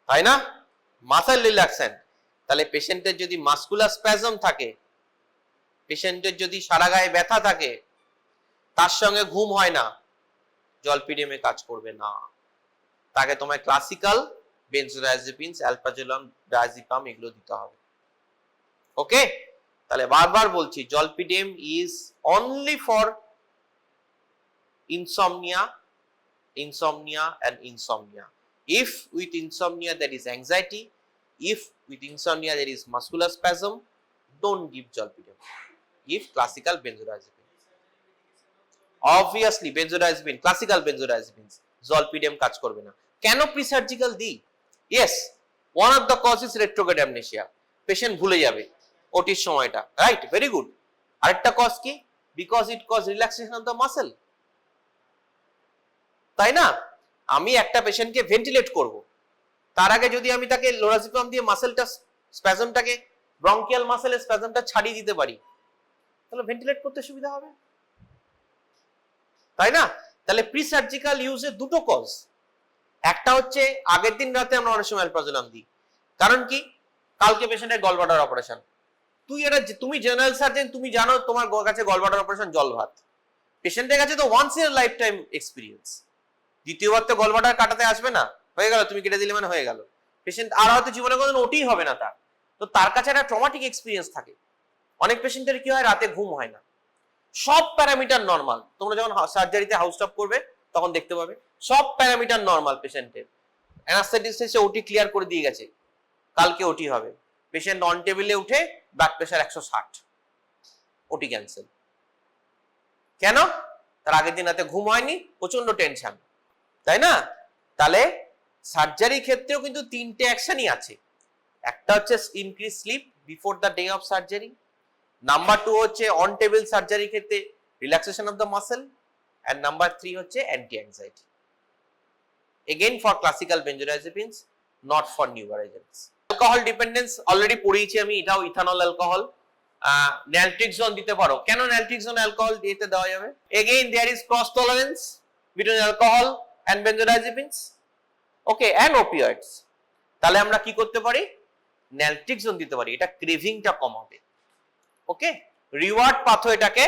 তাই না? Muscle relaxant. তাহলে পেশেন্টের যদি মাসকুলার স্প্যাজম থাকে, পেশেন্টের যদি সারা গায়ে ব্যথা থাকে, তার সঙ্গে ঘুম হয় না, জলপিডেমে কাজ করবে না। তাকে তোমায় ক্লাসিক্যাল বেনজোডাইজিপিনস, অ্যালপ্রাজোলাম, ডায়াজিপাম এগুলো দিতে হবে, ওকে। তাহলে বারবার বলছি, zolpidem is only for insomnia, insomnia and insomnia. If with insomnia there is anxiety, if with insomnia there is muscular spasm, don't give jolpidem, give classical benzodiazepine. Obviously benzodiazepine, classical benzodiazepines, jolpidem কাজ করবে না। কেন presurgical দি? yes, one of the causes retrograde amnesia, patient ভুলে যাবে ওটির সময়টা, right, very good. আরেকটা কজ কি? Because it cause relaxation of the muscle, তাই না? আমি একটা পেশেন্টকে ভেন্টিলেট করব, তার আগে যদি আমি তাকে লোরাজিপাম দিয়ে মাসেলটা, স্প্যাজমটাকে ব্রঙ্কিয়াল মাসেলের স্প্যাজমটা ছাড়িয়ে দিতে পারি, তাহলে ভেন্টিলেট করতে সুবিধা হবে, তাই না? তাহলে প্রি সার্জিক্যাল ইউজে দুটো কজ, একটা হচ্ছে আগের দিন রাতে আমরা অনেক সময় অ্যালপ্রাজোলাম দিই, কারণ কি কালকে পেশেন্টের গলব্লাডার অপারেশন, তুমি জেনারেল সার্জন, তুমি জানো তোমার কাছে গলব্লাডার অপারেশন জল ভাত, পেশেন্টের কাছে তো once in lifetime experience, দ্বিতীয়বার তো গলব্লাডার কাটাতে আসবে না, হয়ে গেল তুমি কেটে দিলে মানে হয়ে গেল, পেশেন্ট আর হয়তো জীবনে কোনোদিন ওটি হবে না তার, তো তার কাছে একটা ট্রমাটিক এক্সপিরিয়েন্স থাকে। অনেক পেশেন্টের কি হয়, রাতে ঘুম হয় না, সব প্যারামিটার নরমাল, তোমরা যখন সার্জারিতে হাউস স্টপ করবে তখন দেখতে পাবে সব প্যারামিটার নরমাল পেশেন্টের, অ্যানাস্থেটিস্ট এসে ওটি ক্লিয়ার করে দিয়ে গেছে, কালকে ওটি হবে, পেশেন্ট অন টেবিলে উঠে ব্লাড প্রেশার 160, ওটি ক্যান্সেল। কেন? তার আগের দিন রাতে ঘুম হয়নি, প্রচন্ড টেনশন, তাই না? তাহলে সার্জারি ক্ষেত্রেও কিন্তু তিনটে অ্যাকশনই আছে, একটা হচ্ছে increase sleep before the day of surgery, number 2 হচ্ছে অন টেবিল সার্জারি ক্ষেত্রে relaxation of the muscle, and number 3 হচ্ছে anti anxiety, again for classical benzodiazepines, not for neural agents. Alcohol dependence already পড়িয়েছি আমি, এটাও ইথানল অ্যালকোহল, ন্যালট্রিক্সন দিতে পারো, কেন ন্যালট্রিক্সন alcohol দিতে দেওয়া যাবে? Again there is cross tolerance between alcohol and benzodiazepines, okay, and opiates, তাহলে আমরা কি করতে পারি, ন্যালট্রিক্সন দিতে পারি, এটা ক্রেভিংটা কমাবে, ওকে, রিওয়ার্ড পাথওয়েটাকে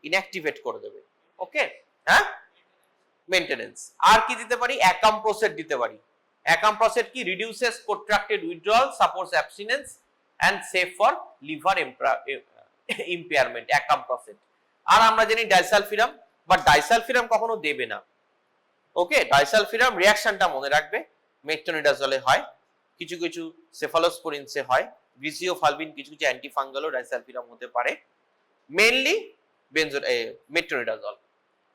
ইনঅ্যাক্টিভেট করে দেবে, ওকে, হ্যাঁ, মেইনটেনেন্স। আর কি দিতে পারি, অ্যাকাম্প্রোসেট দিতে পারি, অ্যাকাম্প্রোসেট কি reduces protracted withdrawal, supports abstinence and safe for liver impairment, acamprosate. আর আমরা জানি ডাইসালফিরাম, বাট ডাইসালফিরাম কখনো দেবে না, ওকে, ডাইসালফিরাম রিঅ্যাকশনটা মনে রাখবে, মেট্রোনিডাজলে হয়, কিছু কিছু সেফালোস্পোরিনসে হয়, গ্লিসিওফালভিন কিছু কিছু অ্যান্টিফাঙ্গালও ডাইসালফিরাম হতে পারে, mainly metronidazole,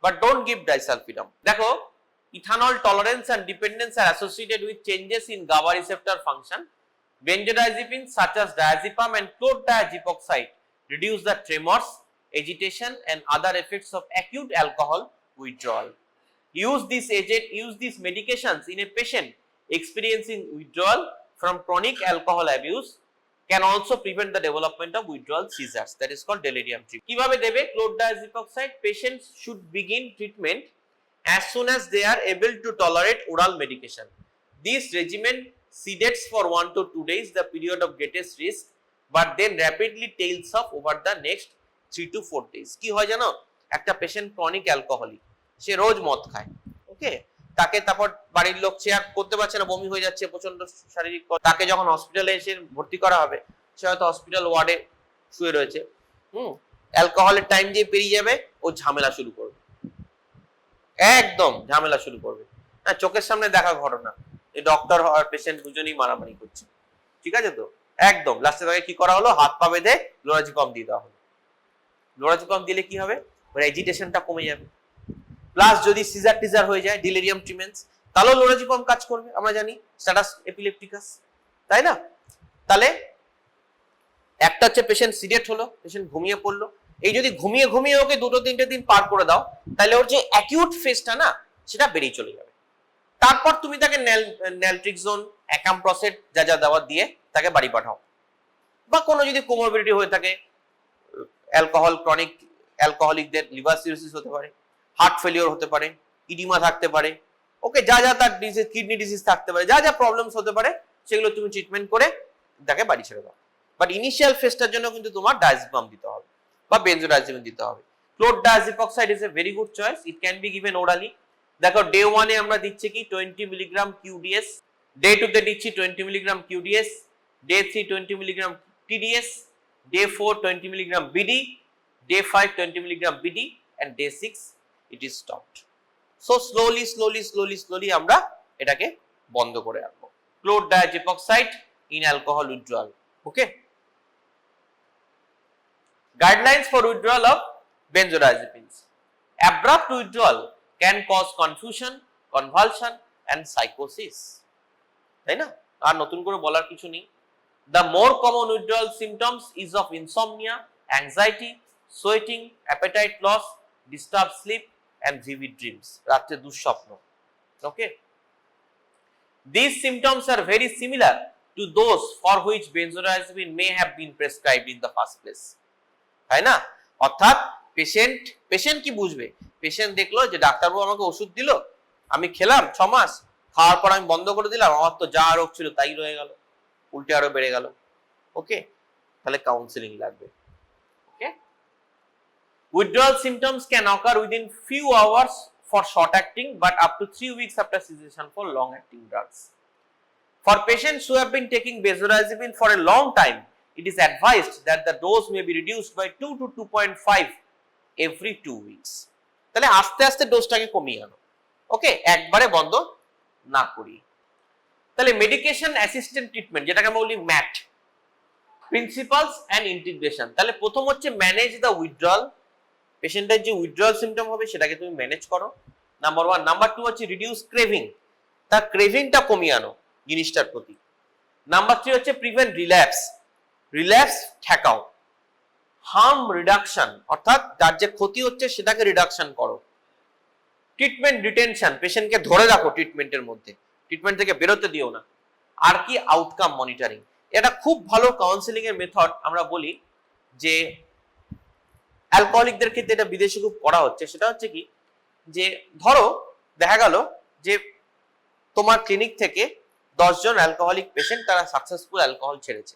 but don't give disulfiram. দেখো, ethanol tolerance and dependence are associated with changes in GABA receptor function. Benzodiazepines such as diazepam and chlordiazepoxide reduce the tremors, agitation and other effects of acute alcohol withdrawal. Use these medications in a patient experiencing withdrawal from chronic alcohol abuse can also prevent the development of withdrawal seizures, that is called delirium treatment. কিভাবে দেবে chlordiazepoxide? Patients should begin treatment as soon as they are able to tolerate oral medication. This regimen sedates for 1 to 2 days, the period of greatest risk, but then rapidly tails off over the next 3 to 4 days. কি হয় জানো, একটা patient chronic alcoholic, সে রোজ মদ খায়, ওকে, তাকে তারপর বাড়ির লোক চেয়ার করতে পারছে না, বমি হয়ে যাচ্ছে, প্রচন্ড শারীরিক, তাকে যখন হসপিটালে এসে ভর্তি করা হবে, সে হয়তো হসপিটাল ওয়ার্ডে শুয়ে রয়েছে, অ্যালকোহলের টাইম দিয়ে পেরিয়ে যাবে, ও ঝামেলা শুরু করবে, একদম ঝামেলা শুরু করবে, হ্যাঁ, চোখের সামনে দেখা ঘটনা, এই ডক্টর আর পেশেন্ট দুজনেই মারামারি করছে, ঠিক আছে, তো একদম লাস্টে তাকে কি করা হলো, হাত পা বেঁধে লোরাজিপাম দিয়ে দেওয়া হলো, লোরাজিপাম দিলে কি হবে, ওর এজিটেশনটা কমে যাবে, প্লাস যদি সিজার টিজার হয়ে যায়, ডিলেরিয়াম ট্রিমেন্স, তাহলেও লোরাজিপাম কাজ করবে, আমরা জানি স্ট্যাটাস এপিলেপটিকাস, তাই না? তাহলে একটা হচ্ছে পেশেন্ট সিডেট হলো, পেশেন্ট ঘুমিয়ে পড়লো, এই যদি ঘুমিয়ে ঘুমিয়ে ওকে 2-3 দিন পার করে দাও, তাহলে ওর যে অ্যাকিউট ফেজটা না, সেটা বেরিয়ে চলে যাবে, তারপর তুমি তাকে ন্যালট্রিক্সন, অ্যাকাম্প্রোসেট যা যা দেওয়া দিয়ে তাকে বাড়ি পাঠাও, বা কোনো যদি কোমরবিডিটি হয়ে থাকে, অ্যালকোহল, ক্রনিক অ্যালকোহলিকদের লিভার সিরোসিস হতে পারে, হার্ট ফেলিওর হতে পারে, ইডিমা থাকতে পারে, ওকে, যা যা তার ডিজিজ, কিডনি ডিজিজ থাকতে পারে, যা যা প্রবলেমস হতে পারে, সেগুলো তুমি ট্রিটমেন্ট করে তাকে বাড়ি ছেড়ে দাও, বাট ইনিশিয়াল ফেজটার জন্য কিন্তু তোমার ডায়াজেপাম দিতে হবে বা বেনজোডাইজেপিন দিতে হবে। chlordiazepoxide is a very good choice, it can be given orally. দেখো, ডে 1 এ আমরা দিচ্ছি কি 20 মিলিগ্রাম QDS, ডে 2 তে দিচ্ছি 20 milligram QDS, day 3 20 milligram TDS, day 4 20 milligram BD, day 5 20 milligram BD, and day 6 it is stopped. So slowly আমরা এটাকে বন্ধ করে রাখবো, chlordiazepoxide in alcohol withdrawal, okay. Guidelines for withdrawal of benzodiazepines. Abrupt withdrawal can cause confusion, convulsion and psychosis, তাই না? আর নতুন করে বলার কিছু নেই। The more common withdrawal symptoms is of insomnia, anxiety, sweating, appetite loss, disturbed sleep and vivid dreams, রাতে দুঃস্বপ্ন, okay. These symptoms are very similar to to those for which benzodiazepine may have been prescribed in the first place, তাই না? অর্থাৎ patient কি বুঝবে? Patient দেখলো যে ডাক্তারবাবু আমাকে ওষুধ দিল, আমি খেলাম 6 মাস, খাওয়ার পর আমি বন্ধ করে দিলাম, আমার তো যা রোগ ছিল তাই রয়ে গেল, উল্টে আরো বেড়ে গেল। ওকে, তাহলে কাউন্সেলিং লাগবে। ওকে, withdrawal symptoms can occur within few hours for short acting but up to 3 weeks after cessation for long acting drugs. For patients who have been taking benzodiazepine for a long time, it is advised that the dose may be reduced by 2 to 2.5 every 2 weeks. তাহলে আস্তে আস্তে ডোজটাকে কমিয়ে আনো। ওকে, একবারে বন্ধ না করি। তাহলে মেডিকেশন অ্যাসিস্টেন্ট ট্রিটমেন্ট, যেটাকে আমরা বলি ম্যাট, প্রিন্সিপালস অ্যান্ড ইন্টিগ্রেশন। তাহলে প্রথম হচ্ছে ম্যানেজ দ্য উইথড্রয়াল, পেশেন্টের যে উইথড্রয়াল সিমটম হবে সেটাকে তুমি ম্যানেজ করো, নাম্বার 1। নাম্বার 2 হচ্ছে রিডিউস ক্রেভিং, তার ক্রেভিংটা কমিয়ে আনো জিনিসটার প্রতি। নাম্বার 3 হচ্ছে প্রিভেন্ট রিল্যাপস ঠেকাও। হার্ম রিডাকশন, অর্থাৎ যার যে ক্ষতি হচ্ছে সেটাকে রিডাকশন করো। ট্রিটমেন্ট রিটেনশন, পেশেন্টকে ধরে রাখো ট্রিটমেন্টের মধ্যে, ট্রিটমেন্ট থেকে বেরোতে দিও না। আর কি, আউটকাম মনিটরিং। এটা খুব ভালো কাউন্সেলিং এর মেথড। আমরা বলি যে অ্যালকোহলিকদের ক্ষেত্রে এটা বিদেশে খুব করা হচ্ছে। সেটা হচ্ছে কি, যে ধরো দেখা গেল যে তোমার ক্লিনিক থেকে 10 জন অ্যালকোহলিক পেশেন্ট তারা সাকসেসফুল অ্যালকোহল ছেড়েছে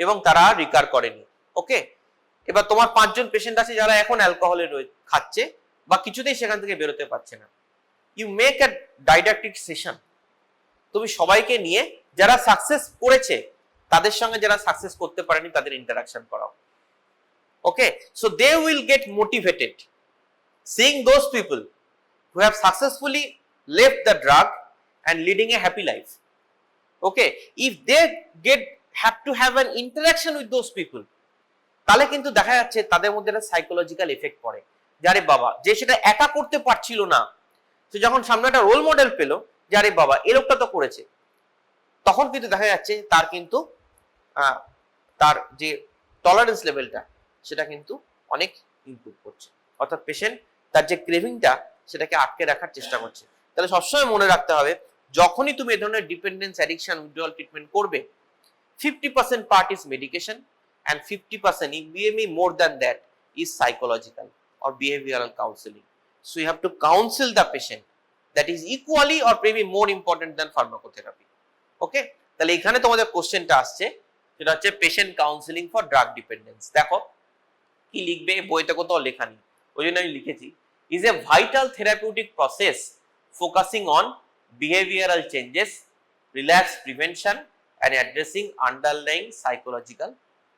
এবং তারা রিকার করেনি। ওকে, এবার তোমার 5 জন পেশেন্ট আছে যারা এখন অ্যালকোহলে খাচ্ছে বা কিছুতেই সেখান থেকে বেরোতে পারছে না। ইউ মেক আ ডাইডাক্টিক সেশন, তুমি সবাইকে নিয়ে যারা সাকসেস করেছে তাদের সঙ্গে যারা সাকসেস করতে পারেনি তাদের ইন্টারাকশন করাও। Okay, so they will get motivated seeing those people who have successfully left the drug and leading a happy life. Okay, if they have to have an interaction with those people, তাহলে কিন্তু দেখা যাচ্ছে তাদের মধ্যে একটা psychological effect পড়ে। যারে বাবা, যে সেটা একা করতে পারছিল না, সে যখন সামনে একটা রোল মডেল পেলো, যারে বাবা এই লোকটা তো করেছে, তখন কিন্তু দেখা যাচ্ছে তার কিন্তু তার যে টলারেন্স লেভেলটা সেটা কিন্তু অনেক ইমপ্রুভ করছে। অর্থাৎ পেশেন্ট তার যে ক্রেভিংটা সেটাকে আটকে রাখার চেষ্টা করছে। তাহলে সবসময় মনে রাখতে হবে, যখনই তুমি এই ধরনের ডিপেন্ডেন্স অ্যাডিকশন উইথড্রয়াল ট্রিটমেন্ট করবে, 50% part is medication and 50%, maybe more than that, is psychological or behavioral counseling. So you have to counsel the patient, that is equally or maybe more important than pharmacotherapy. Okay, তাহলে এখানে তোমাদের কোশ্চেনটা আসছে, সেটা হচ্ছে patient counselling for drug dependence. দেখো কি লিখবে, বইতে কোথাও লেখা নেই, ওই জন্য আমি লিখেছি, is a vital therapeutic process focusing on behavioral changes, relapse prevention and addressing underlying psychological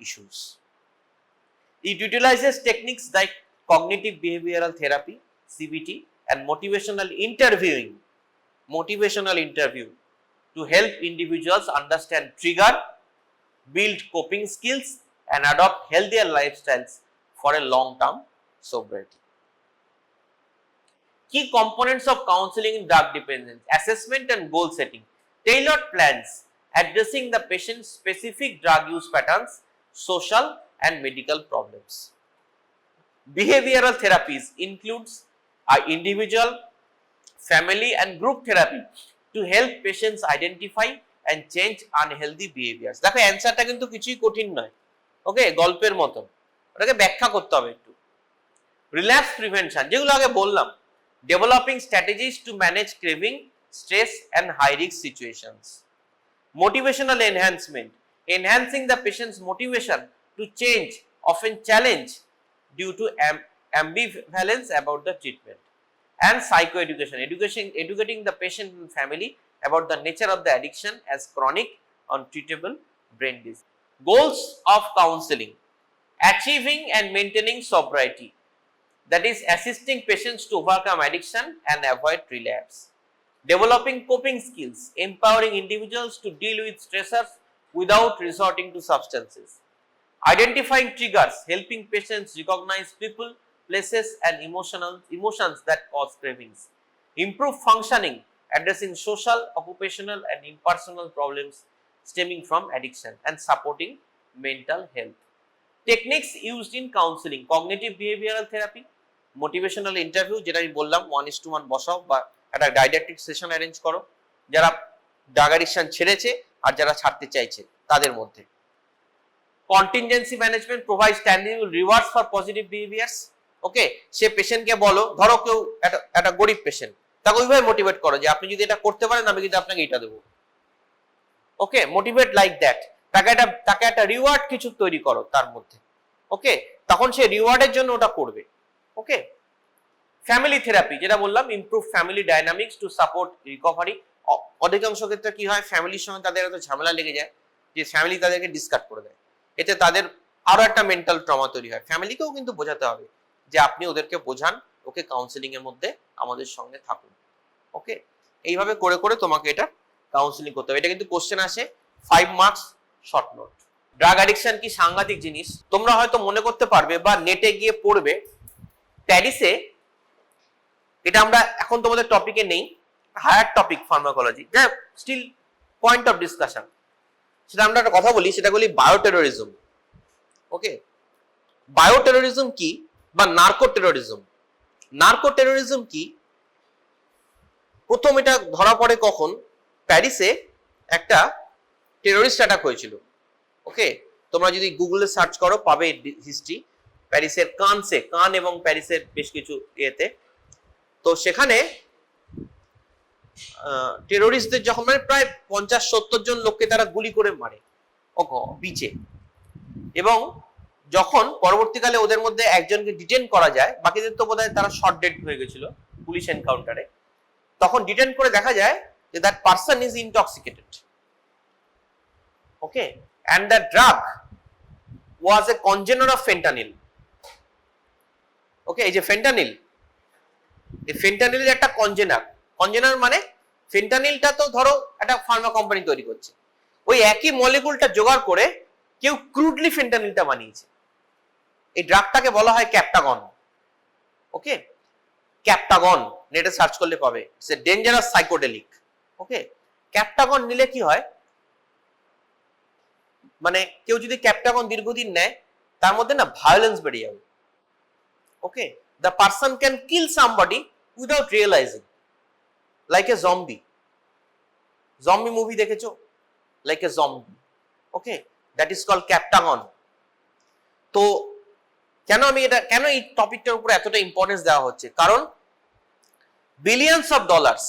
issues. It utilizes techniques like cognitive behavioral therapy, CBT, and motivational interview to help individuals understand trigger, build coping skills, and adopt healthier lifestyles for a long-term sobriety. Key components of counseling in drug dependence: assessment and goal setting, tailored plans addressing the patient's specific drug use patterns, social and medical problems. Behavioral therapies includes individual, family and group therapy to help patients identify and change unhealthy behaviors. দেখো অ্যানসারটা কিন্তু কিছুই কঠিন নয়, ওকে, গল্পের মতো, ওটাকে ব্যাখ্যা করতে হবে একটু। রিল্যাপস প্রিভেনশন, যেগুলো আগে বললাম, developing strategies to manage craving, stress and high risk situations. Motivational enhancement, enhancing the patient's motivation to change, often challenge due to ambivalence about the treatment. And psychoeducation, educating the patient and family about the nature of the addiction as chronic untreatable brain disease. Goals of counseling: achieving and maintaining sobriety, that is assisting patients to overcome addiction and avoid relapse. Developing coping skills, empowering individuals to deal with stressors without resorting to substances. Identifying triggers, helping patients recognize people, places and emotions that cause cravings. Improve functioning, addressing social, occupational and impersonal problems stemming from addiction and supporting mental health. Techniques used in counseling: cognitive behavioral therapy, motivational interview, যেটা আমি বললাম 1:1 বসাও বা একটা ডাইডাক্টিক session arrange করো, যারা drug addiction ছেড়েছে আর যারা ছাড়তে চাইছে তাদের মধ্যে। Contingency management provides tangible rewards for positive behaviours. Okay, সে পেশেন্টকে বলো, ধরো কেউ একটা গরিব পেশেন্ট, তাকে ওইভাবে মোটিভেট করো যে আপনি যদি এটা করতে পারেন আমি কিন্তু আপনাকে এটা দেবো। ওকে, মোটিভেট লাইক দ্যাট, তাকে একটা রিওয়ার্ড কিছু তৈরি করো তার মধ্যে। ওকে, তখন সে রিওয়ার্ডের জন্য ওটা করবে। ওকে, ফ্যামিলি থেরাপি যেটা বললাম, improve family dynamics to support recovery. অধিকাংশ ক্ষেত্রে কি হয়, ফ্যামিলির সঙ্গে তাদের এত ঝামেলা লেগে যায় যে ফ্যামিলি তাদেরকে ডিসকার্ড করে দেয়, এতে তাদের আরো একটা মেন্টাল ট্রমা তৈরি হয়। ফ্যামিলিকেও কিন্তু বোঝাতে হবে যে আপনি ওদেরকে বোঝান, ওকে কাউন্সিলিং এর মধ্যে আমাদের সঙ্গে থাকুন। ওকে, এইভাবে করে করে তোমাকে এটা কাউন্সিলিং করতে হবে। এটা কিন্তু কোশ্চেন আসে 5 marks short note. Drug addiction কি সাংঘাতিক জিনিস, তোমরা হয়তো মনে করতে পারবে বা নেটে গিয়ে পড়বে। প্যারিসে, এটা আমরা এখন তোমাদের টপিকে নেই, হায়ার টপিক ফার্মাকোলজি, যা স্টিল পয়েন্ট অফ ডিসকাশন, সেটা আমরা একটা কথা বলি, সেটা বলি বায়োটেরোরিজম। ওকে, বায়োটেরোরিজম কি বা নার্কো টেরোরিজম। নার্কো টেরোরিজম কি, প্রথম এটা ধরা পড়ে কখন, প্যারিসে একটা টেরোরিস্ট অ্যাটাক হয়েছিল। ওকে, তোমরা যদি গুগলে সার্চ করো পাবে হিস্ট্রি, প্যারিসের কান এবং প্যারিসের বেশ কিছু ইয়েতে। তো সেখানে টেরোরিস্টদের যখন মানে প্রায় 50-70 জন লোককে তারা গুলি করে মারে বিচে, এবং যখন পরবর্তীকালে ওদের মধ্যে একজনকে ডিটেন করা যায়, বাকিদের তো বোধহয় তারা শর্ট ডেড হয়ে গেছিল পুলিশ এনকাউন্টারে, তখন ডিটেন করে দেখা যায় যে that person is intoxicated. Okay, and the drug was a congener of fentanyl. ওকে, এই যে ফেন্টানিল, এই ফেন্টানিলের একটা কনজেনার মানে ফেন্টানিলটা তো ধরো একটা ফার্মা কোম্পানি তৈরি করছে, ওই একই মলিকুলটা জোগাড় করে কেউ ক্রুডলি ফেন্টানিলটা বানিয়েছে। এই ড্রাগটাকে বলা হয় ক্যাপটাগন। ওকে, ক্যাপটাগন নেটে সার্চ করলে পাবে, ইটস এ ডেঞ্জারাস সাইকোডেলিক। ওকে, ক্যাপটাগন নিলে কি হয়, মানে কেউ যদি ক্যাপটাগন দীর্ঘদিন নেয় তার মধ্যে না ভায়োলেন্স বেড়ে যাবে। ওকে, the person can kill somebody without realizing, like a zombie. Zombie movie দেখেছো, like a zombie. Okay, that is called captagon. তো কেন এই টপিকটার উপর এতটা ইম্পর্টেন্স দেওয়া হচ্ছে, কারণ বিলিয়ন্স অফ ডলার্স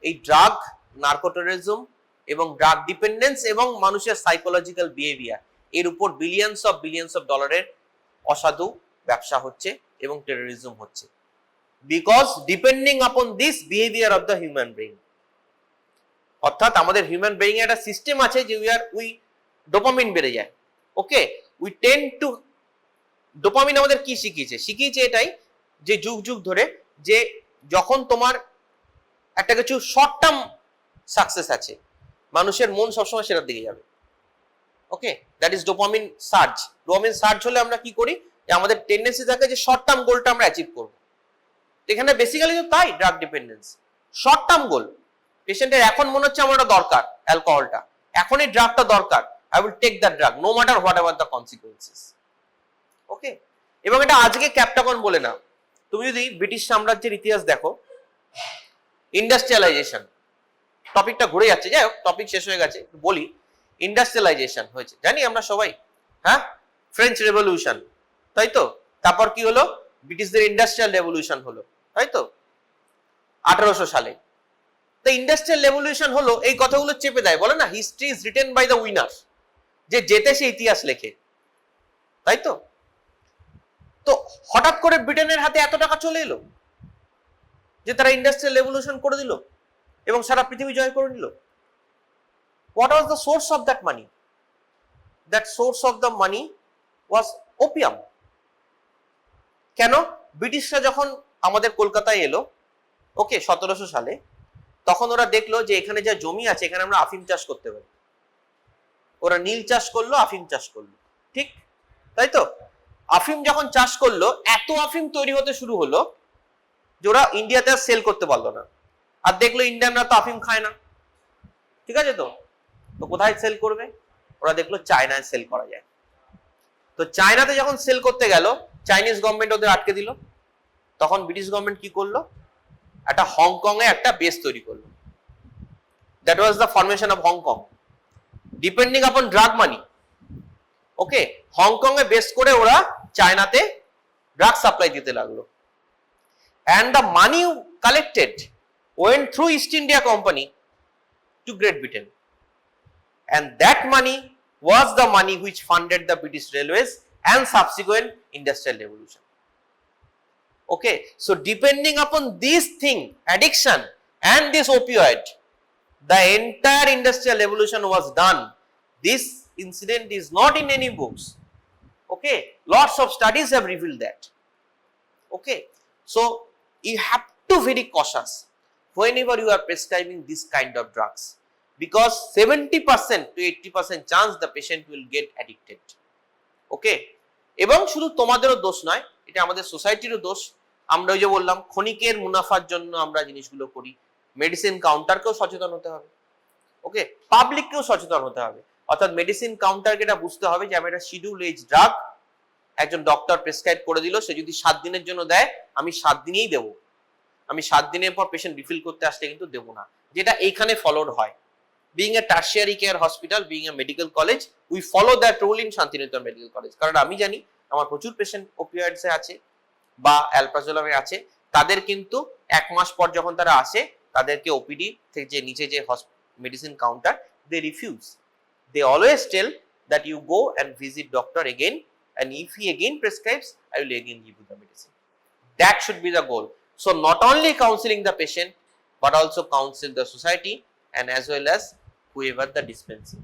এই ড্রাগ, নার্কোটেরোরিজম এবং ড্রাগ ডিপেন্ডেন্স এবং মানুষের সাইকোলজিক্যাল বিহেভিয়ার, এর উপর বিলিয়ন্স অফ ডলারের অসাধু ব্যবসা হচ্ছে এবং টেরোরিজম হচ্ছে, বিকজ ডিপেন্ডিং আপন this behaviour of the human brain. অর্থাৎ আমাদের হিউম্যান ব্রেইন এর একটা সিস্টেম আছে যে উই ডোপামিন বেড়ে যায়। ওকে, উই টেন্ড টু, ডোপামিন আমাদের কি শিখিয়েছে এটাই যে যুগ যুগ ধরে, যে যখন তোমার একটা কিছু শর্ট টার্ম সাকসেস আছে, মানুষের মন সবসময় সেটার দিকে যাবে। Okay, that is dopamine surge. Dopamine surge হলে আমরা কি করি, যে আমাদের টেন্ডেন্সি থাকে যে শর্ট টার্ম গোলটা আমরা অ্যাচিভ করব। এখানে বেসিক্যালি তো তাই, drug dependence short term goal. পেশেন্টের এখন মনে হচ্ছে আমার দরকার অ্যালকোহলটা, এখনই ড্রাগটা দরকার, I will take that drug no matter whatever the consequences. Okay, এবং এটা আজকে ক্যাপটাগন বলে না, তুমি যদি ব্রিটিশ সাম্রাজ্যের ইতিহাস দেখো, ইন্ডাস্ট্রিয়ালাইজেশন, টপিকটা ঘুরে যাচ্ছে, যাই হোক টপিক শেষ হয়ে গেছে, বলি ইন্ডাস্ট্রিয়ালাইজেশন হয়েছে জানি আমরা সবাই, হ্যাঁ, ফ্রেঞ্চ রেভলিউশন, তাই তো, তারপর কি হলো, ব্রিটিশদের ইন্ডাস্ট্রিয়াল রেভলিউশন হলো, তাই তো 1800 সালে। তো ইন্ডাস্ট্রিয়াল রেভলিউশন হলো, এই কথাগুলো চেপে দেয়, বলে না history is written by the winner, যে জেতে সে ইতিহাস লেখে, তাই তো। তো হঠাৎ করে ব্রিটেনের হাতে এত টাকা চলে এলো যে তারা ইন্ডাস্ট্রিয়াল রেভলিউশন করে দিল এবং সারা পৃথিবী জয় করে নিল। What was the source of that money? That source of the money was opium. কেন, ব্রিটিশরা যখন আমাদের কলকাতায় এলো, ওকে 1700 সালে, তখন ওরা দেখলো যে এখানে যা জমি আছে এখানে আমরা আফিম চাষ করতে পারি। ওরা নীল চাষ করলো, আফিম চাষ করলো, ঠিক তাই তো। আফিম যখন চাষ করলো, এত আফিম তৈরি হতে শুরু হলো যে ওরা ইন্ডিয়াতে আর সেল করতে পারলো না। আর দেখলো ইন্ডিয়ানরা তো আফিম খায় না, ঠিক আছে, তো কোথায় সেল করবে, ওরা দেখলো চায়নায় সেল করা যায়। তো চায়নাতে যখন সেল করতে গেল, চাইনিজ গভর্নমেন্ট ওদের আটকে দিল। তখন ব্রিটিশ গভর্নমেন্ট কি করলো, একটা হংকং এ একটা বেস তৈরি করলো। That was the formation of Hong Kong. Depending upon drug money. Okay, Hong Kong A base করে ওরা চায়নাতে ড্রাগ সাপ্লাই দিতে লাগলো। And the money collected went through East India Company to Great Britain. And that money was the money which funded the British Railways and subsequent industrial revolution. Okay, so depending upon this thing, addiction and this opioid, the entire industrial revolution was done. This incident is not in any books. Okay, lots of studies have revealed that. Okay, so you have to be very cautious whenever you are prescribing this kind of drugs, because 70% to 80% chance the patient will get addicted. Okay, এবং শুধু তোমাদেরও দোষ নয়, এটা আমাদের সোসাইটিরও দোষ। আমরা ওই যে বললাম ক্ষণিকের মুনাফার জন্য আমরা জিনিসগুলো করি। মেডিসিন কাউন্টারকেও সচেতন হতে হবে। ওকে, পাবলিককেও সচেতন হতে হবে। অর্থাৎ মেডিসিন কাউন্টারকে এটা বুঝতে হবে যে আমি একটা শিডিউল এজ ড্রাগ একজন ডক্টর প্রেসক্রাইব করে দিল, সে যদি 7 দিনের জন্য দেয় আমি 7 দিনেই দেবো, আমি 7 দিনের পর পেশেন্ট রিফিল করতে আসলে কিন্তু দেবো না, যেটা এইখানে ফলোড হয়। Being a tertiary care hospital, being a medical college, we follow that rule in Shantiniketan medical college. কারণ আমি জানি আমার প্রচুর পেশেন্ট ওপিওয়েডসে আছে বা অ্যালপ্রাজোলামে আছে, তাদের কিন্তু 1 মাস পর যখন তারা আসে তাদেরকে ওপিডি থেকে যে নিচে যে medicine counter, they refuse. They always tell that you go and visit doctor again, and if he again prescribes, I will again give you the medicine. That should be the goal. So not only counseling the patient, but also counsel the society and as well as whoever the dispensing.